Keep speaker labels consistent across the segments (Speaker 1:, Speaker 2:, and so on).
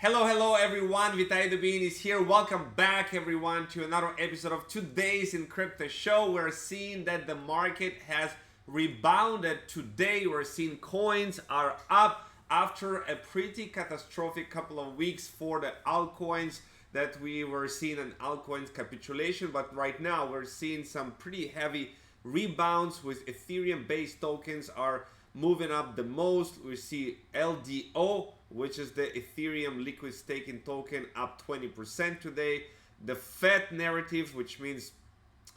Speaker 1: Hello everyone, Vitai Dubin is here. Welcome back everyone to another episode of today's in Crypto Show. We're seeing that the market has rebounded today. We're seeing coins are up after a pretty catastrophic couple of weeks for the altcoins that we were seeing an altcoins capitulation, but right now we're seeing some pretty heavy rebounds with Ethereum based tokens are moving up the most. We see LDO, which is the Ethereum liquid staking token, up 20% today. The FIAT narrative, which means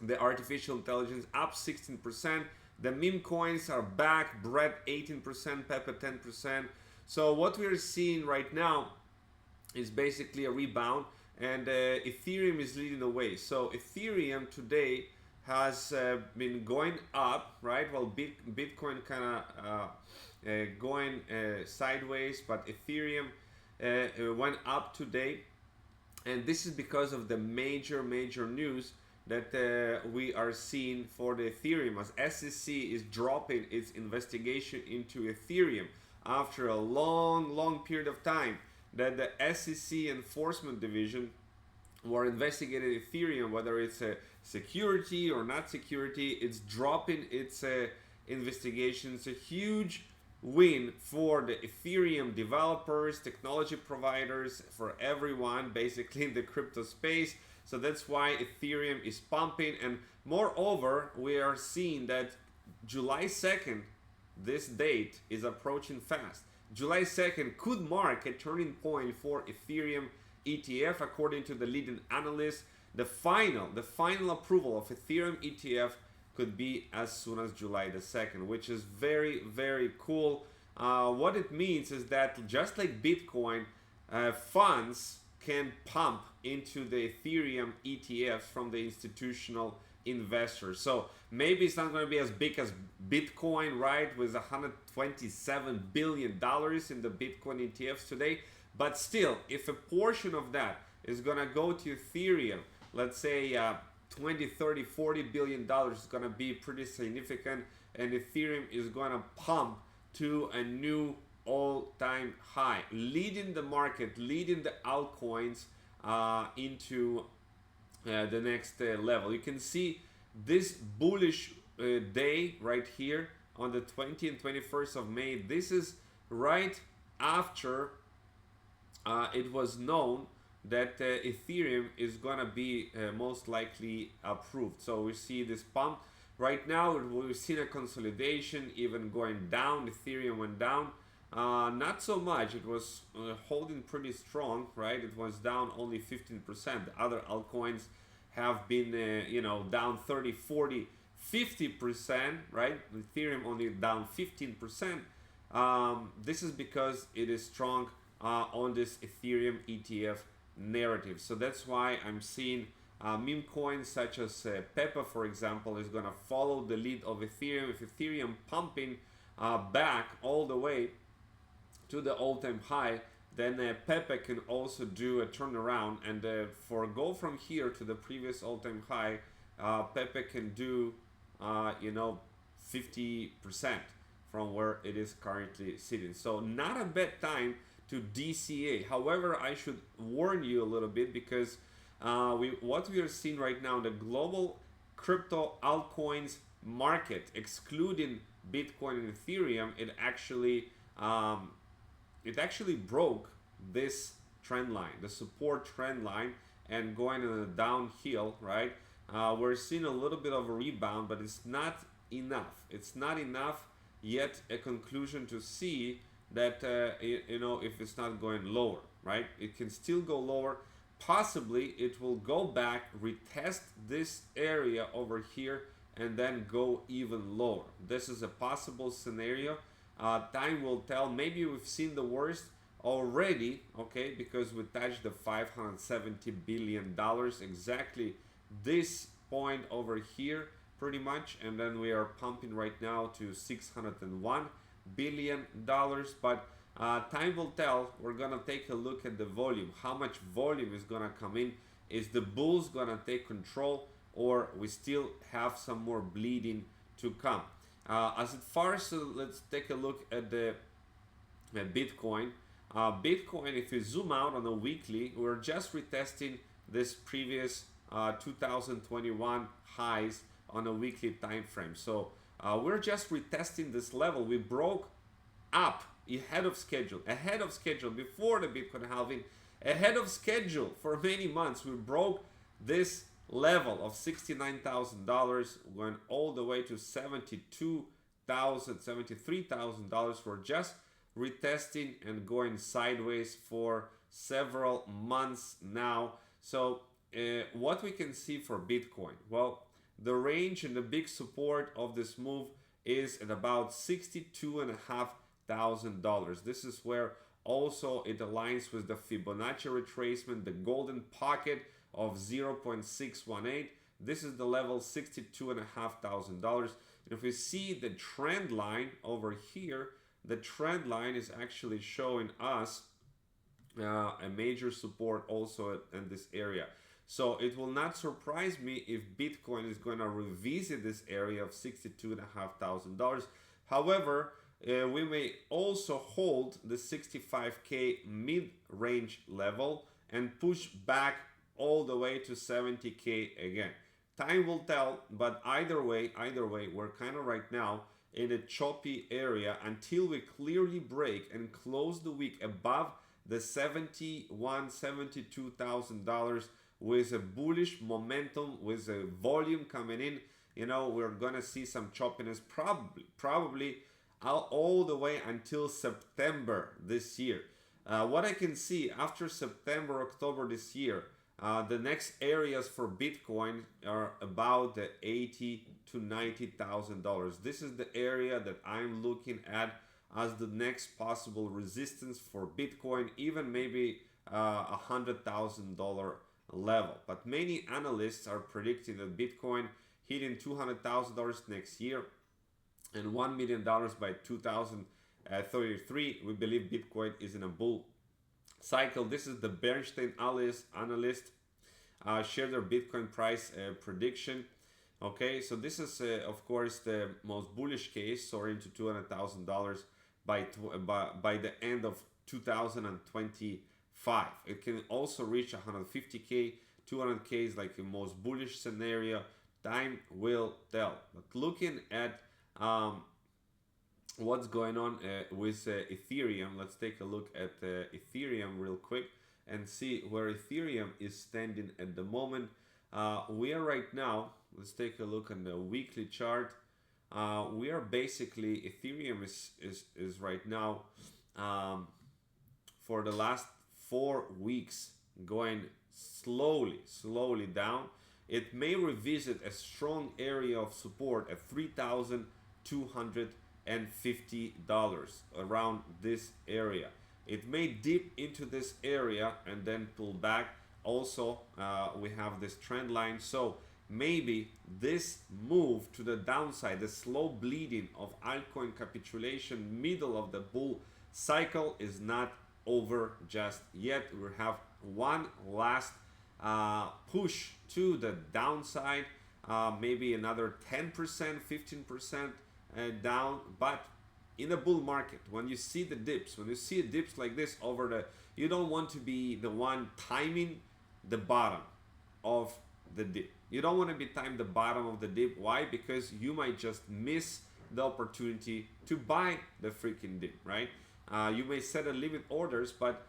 Speaker 1: the artificial intelligence, up 16%. The meme coins are back, Bread 18%, Pepe 10%. So what we're seeing right now is basically a rebound, and Ethereum is leading the way. So Ethereum today has been going up, right? Well, Bitcoin kind of going sideways, but Ethereum went up today, and this is because of the major news that we are seeing for the Ethereum, as SEC is dropping its investigation into Ethereum after a long period of time that the SEC enforcement division were investigating Ethereum, whether it's a security or not security. It's dropping its investigation. It's a huge win for the Ethereum developers, technology providers, for everyone basically in the crypto space. So that's why Ethereum is pumping, and moreover we are seeing that July 2nd, this date is approaching fast. July 2nd could mark a turning point for Ethereum ETF, according to the leading analyst. The final approval of Ethereum ETF could be as soon as July the 2nd, which is very cool. What it means is that just like Bitcoin, funds can pump into the Ethereum ETFs from the institutional investors. So maybe it's not going to be as big as Bitcoin, right, with $127 billion in the Bitcoin ETFs today. But still, if a portion of that is going to go to Ethereum, let's say 20, 30, 40 billion dollars, is going to be pretty significant, and Ethereum is going to pump to a new all-time high, leading the market, leading the altcoins into the next level. You can see this bullish day right here on the 20th and 21st of May. This is right after it was known that Ethereum is gonna be most likely approved. So we see this pump right now. We've seen a consolidation, even going down. Ethereum went down, not so much. It was holding pretty strong, right? It was down only 15%. The other altcoins have been down 30, 40, 50%, right? Ethereum only down 15%. This is because it is strong on this Ethereum ETF narrative. So that's why I'm seeing meme coins such as Pepe, for example, is going to follow the lead of Ethereum. If Ethereum pumping back all the way to the all-time high, then Pepe can also do a turnaround and go from here to the previous all-time high. Pepe can do 50% from where it is currently sitting. So not a bad time to DCA. However, I should warn you a little bit, because what we are seeing right now, the global crypto altcoins market, excluding Bitcoin and Ethereum, it actually broke this trend line, the support trend line, and going on a downhill, right? We're seeing a little bit of a rebound, but it's not enough. It's not enough yet a conclusion to see that if it's not going lower, right? It can still go lower. Possibly it will go back, retest this area over here, and then go even lower. This is a possible scenario. Time will tell. Maybe we've seen the worst already, okay, because we touched the $570 billion, exactly this point over here pretty much, and then we are pumping right now to $601 billion. But time will tell. We're gonna take a look at the volume. How much volume is gonna come in? Is the bulls gonna take control, or we still have some more bleeding to come? As far as let's take a look at the Bitcoin. Bitcoin, if we zoom out on a weekly, we're just retesting this previous 2021 highs on a weekly time frame. So we're just retesting this level. We broke up ahead of schedule, before the Bitcoin halving, ahead of schedule for many months. We broke this level of $69,000, went all the way to $72,000, $73,000. We're just retesting and going sideways for several months now. So what we can see for Bitcoin, well, the range and the big support of this move is at about $62,500. This is where also it aligns with the Fibonacci retracement, the golden pocket of 0.618. This is the level $62,500. And if we see the trend line over here, the trend line is actually showing us a major support also in this area. So it will not surprise me if Bitcoin is going to revisit this area of $62,500. However, we may also hold the 65K mid-range level and push back all the way to 70K again. Time will tell, but either way, we're kind of right now in a choppy area until we clearly break and close the week above the $71,000-$72,000 with a bullish momentum, with a volume coming in. You know, we're gonna see some choppiness probably all the way until September this year. What I can see after September, October this year, the next areas for Bitcoin are about the $80,000 to $90,000. This is the area that I'm looking at as the next possible resistance for Bitcoin, even maybe $100,000 level. But many analysts are predicting that Bitcoin hitting $200,000 next year and $1 million by 2033. We believe Bitcoin is in a bull cycle. This is the Bernstein analyst share their Bitcoin price prediction. Okay, so this is of course the most bullish case, soaring to $200,000 by the end of 2025. It can also reach 150K. 200K is like the most bullish scenario. Time will tell. But looking at what's going on with Ethereum, let's take a look at Ethereum real quick and see where Ethereum is standing at the moment. We are right now, let's take a look on the weekly chart. We are basically, Ethereum is right now for the last 4 weeks going slowly down. It may revisit a strong area of support at $3,250 around this area. It may dip into this area and then pull back. Also, we have this trend line. So maybe this move to the downside, the slow bleeding of altcoin capitulation, middle of the bull cycle, is not over just yet. We have one last push to the downside, maybe another 10%, 15% down. But in a bull market, when you see the dips, when you see dips like this over the, you don't want to be the one timing the bottom of the dip. You don't want to be timed the bottom of the dip. Why? Because you might just miss the opportunity to buy the freaking dip, right? You may set a limit orders, but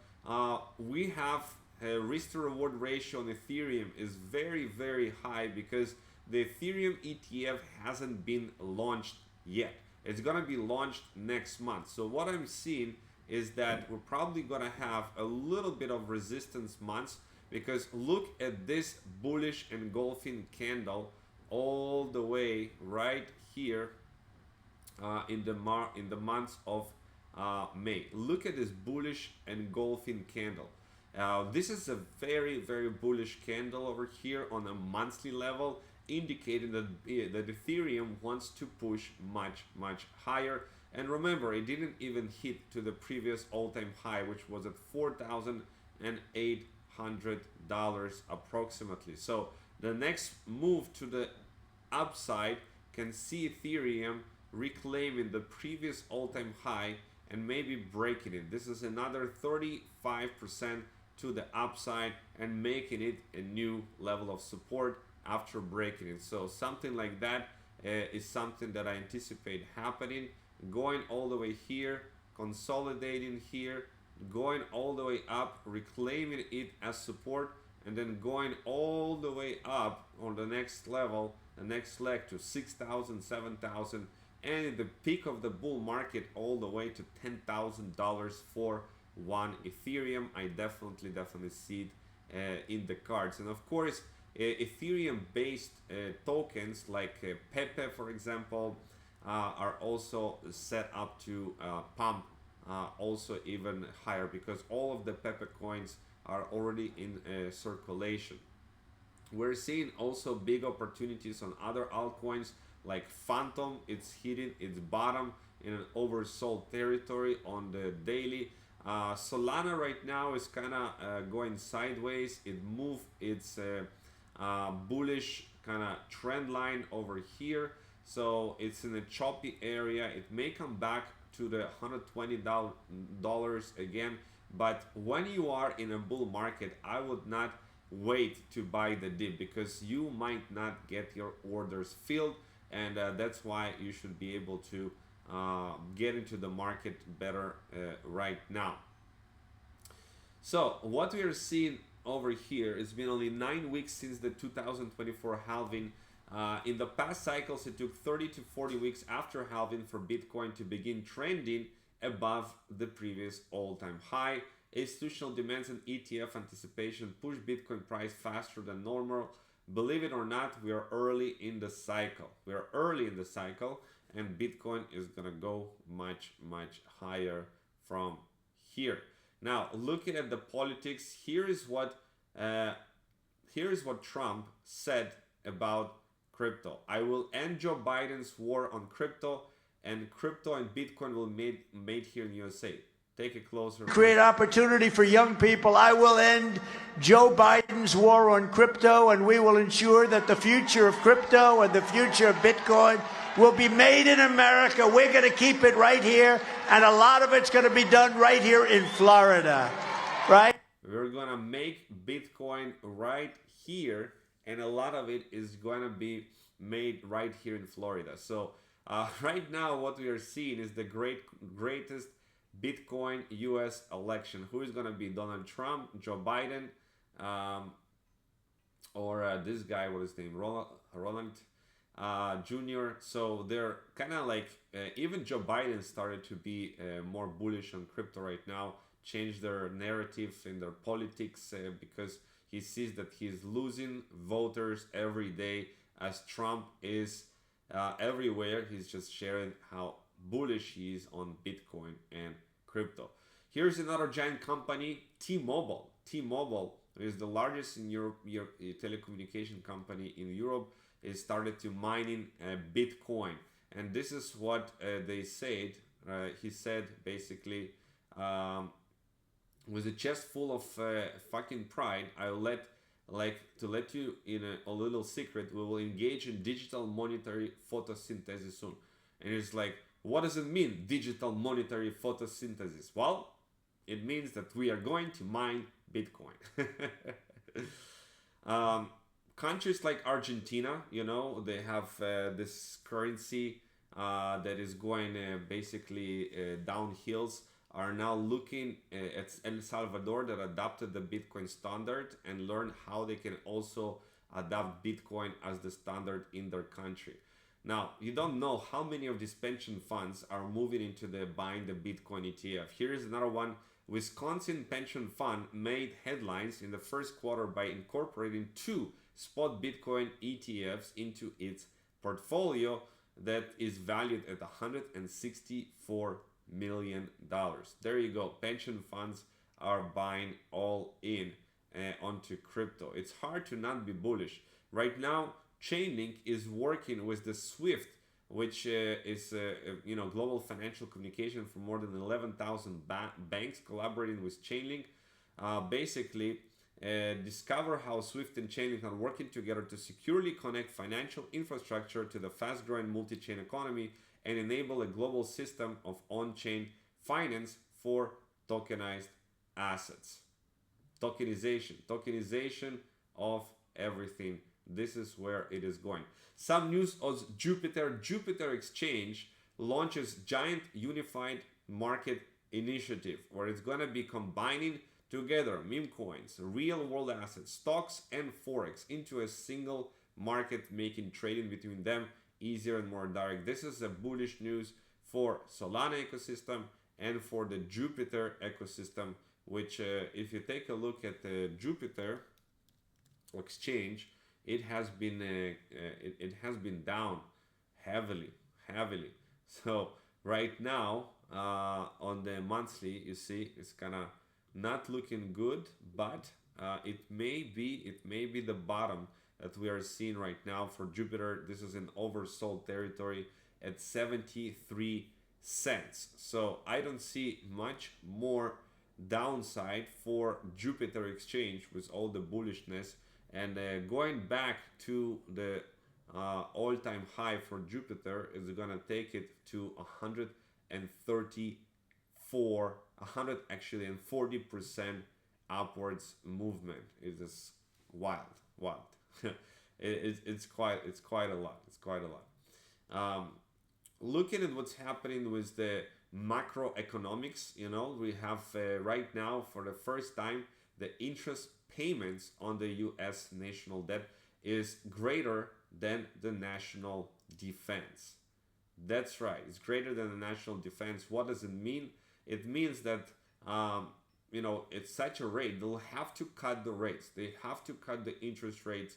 Speaker 1: we have a risk to reward ratio on Ethereum is very high because the Ethereum ETF hasn't been launched yet. It's gonna be launched next month. So what I'm seeing is that we're probably gonna have a little bit of resistance months, because look at this bullish engulfing candle all the way right here in the months of May. Look at this bullish engulfing candle. This is a very bullish candle over here on a monthly level, indicating that Ethereum wants to push much higher. And remember, it didn't even hit to the previous all-time high, which was at $4,800 approximately. So the next move to the upside can see Ethereum reclaiming the previous all-time high and maybe breaking it. This is another 35% to the upside and making it a new level of support after breaking it. So something like that is something that I anticipate happening, going all the way here, consolidating here, going all the way up, reclaiming it as support, and then going all the way up on the next level, the next leg to 6,000, 7,000, and at the peak of the bull market all the way to $10,000 for one Ethereum. I definitely see it in the cards. And of course, Ethereum based tokens like Pepe, for example, are also set up to pump also even higher, because all of the Pepe coins are already in circulation. We're seeing also big opportunities on other altcoins like Phantom. It's hitting its bottom in an oversold territory on the daily. Solana right now is kind of going sideways. It moved its bullish kind of trend line over here, so it's in a choppy area. It may come back to the $120 again, but when you are in a bull market, I would not wait to buy the dip, because you might not get your orders filled, and that's why you should be able to get into the market better right now. So what we are seeing over here, it's been only 9 weeks since the 2024 halving. In the past cycles, it took 30 to 40 weeks after halving for Bitcoin to begin trending above the previous all-time high. Institutional demands and ETF anticipation push Bitcoin price faster than normal. Believe it or not, we are early in the cycle. We are early in the cycle, and Bitcoin is gonna go much higher from here. Now, looking at the politics, here is what Trump said about crypto. I will end Joe Biden's war on crypto, and crypto and Bitcoin will be made here in USA. Take a closer look.
Speaker 2: Create opportunity for young people. I will end Joe Biden's war on crypto, and we will ensure that the future of crypto and the future of Bitcoin will be made in America. We're going to keep it right here, and a lot of it's going to be done right here in Florida, right?
Speaker 1: We're going to make Bitcoin right here, and a lot of it is going to be made right here in Florida. So right now what we are seeing is the greatest Bitcoin US election. Who is going to be Donald Trump, Joe Biden, or this guy, what is his name, Roland Jr. So they're kind of like, even Joe Biden started to be more bullish on crypto right now, change their narrative in their politics, because he sees that he's losing voters every day, as Trump is everywhere. He's just sharing how bullish he is on Bitcoin and crypto. Here's another giant company, T-Mobile. T-Mobile is the largest in Europe, telecommunication company in Europe. It started to mining Bitcoin, and this is what they said. He said basically, with a chest full of fucking pride, I would like to let you in a little secret. We will engage in digital monetary photosynthesis soon. And it's like, what does it mean, digital monetary photosynthesis? Well, it means that we are going to mine Bitcoin. Countries like Argentina, you know, they have this currency that is going basically downhills, are now looking at El Salvador that adopted the Bitcoin standard and learn how they can also adopt Bitcoin as the standard in their country. Now, you don't know how many of these pension funds are moving into the buying the Bitcoin ETF. Here is another one. Wisconsin pension fund made headlines in the first quarter by incorporating 2 spot Bitcoin ETFs into its portfolio that is valued at $164 million. There you go. Pension funds are buying all in onto crypto. It's hard to not be bullish. Right now, Chainlink is working with the SWIFT, which is global financial communication for more than 11,000 banks, collaborating with Chainlink. Basically, discover how SWIFT and Chainlink are working together to securely connect financial infrastructure to the fast-growing multi-chain economy and enable a global system of on-chain finance for tokenized assets. Tokenization of everything. This is where it is going. Some news on Jupiter Exchange launches giant unified market initiative where it's going to be combining together meme coins, real world assets, stocks, and forex into a single market, making trading between them easier and more direct. This is a bullish news for Solana ecosystem and for the Jupiter ecosystem, which if you take a look at the Jupiter Exchange, it has been down heavily. So right now on the monthly, you see it's kind of not looking good, but it may be the bottom that we are seeing right now for Jupiter. This is in oversold territory at 73 cents. So I don't see much more downside for Jupiter Exchange with all the bullishness. And going back to the all-time high for Jupiter is gonna take it to 134, 100 actually, and 40% upwards movement. It is wild. It's quite a lot. Looking at what's happening with the macroeconomics, we have right now for the first time the interest payments on the US national debt is greater than the national defense. That's right, it's greater than the national defense. What does it mean? It means that it's such a rate, they'll have to cut the rates. They have to cut the interest rates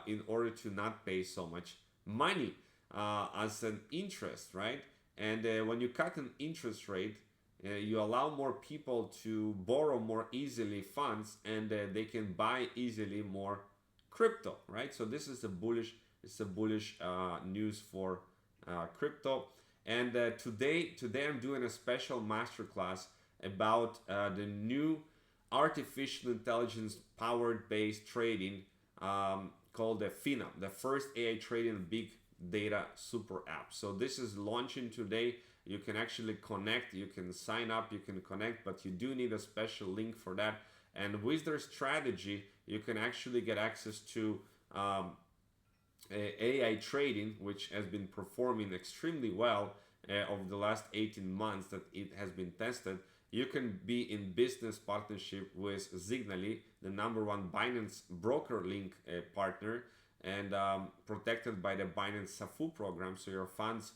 Speaker 1: in order to not pay so much money as an interest, right? And when you cut an interest rate, you allow more people to borrow more easily funds, and they can buy easily more crypto, right? So this is a bullish news for crypto. And today I'm doing a special masterclass about the new artificial intelligence powered based trading called the FINA, the first AI trading big data super app. So this is launching today. You can actually connect, you can sign up, you can connect, but you do need a special link for that. And with their strategy, you can actually get access to AI trading, which has been performing extremely well over the last 18 months that it has been tested. You can be in business partnership with Signally, the #1 Binance broker link partner, and protected by the Binance Safu program, so your funds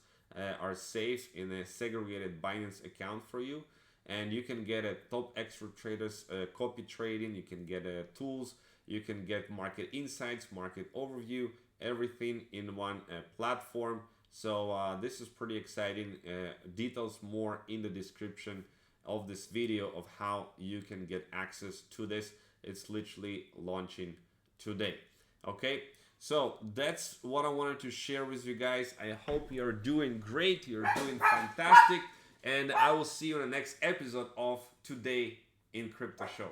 Speaker 1: are safe in a segregated Binance account for you. And you can get a top expert traders copy trading, you can get tools, you can get market insights, market overview, everything in one platform. So this is pretty exciting. Details more in the description of this video of how you can get access to this. It's literally launching today. Okay, so that's what I wanted to share with you guys. I hope you're doing great, you're doing fantastic, and I will see you in the next episode of Today in Crypto Show.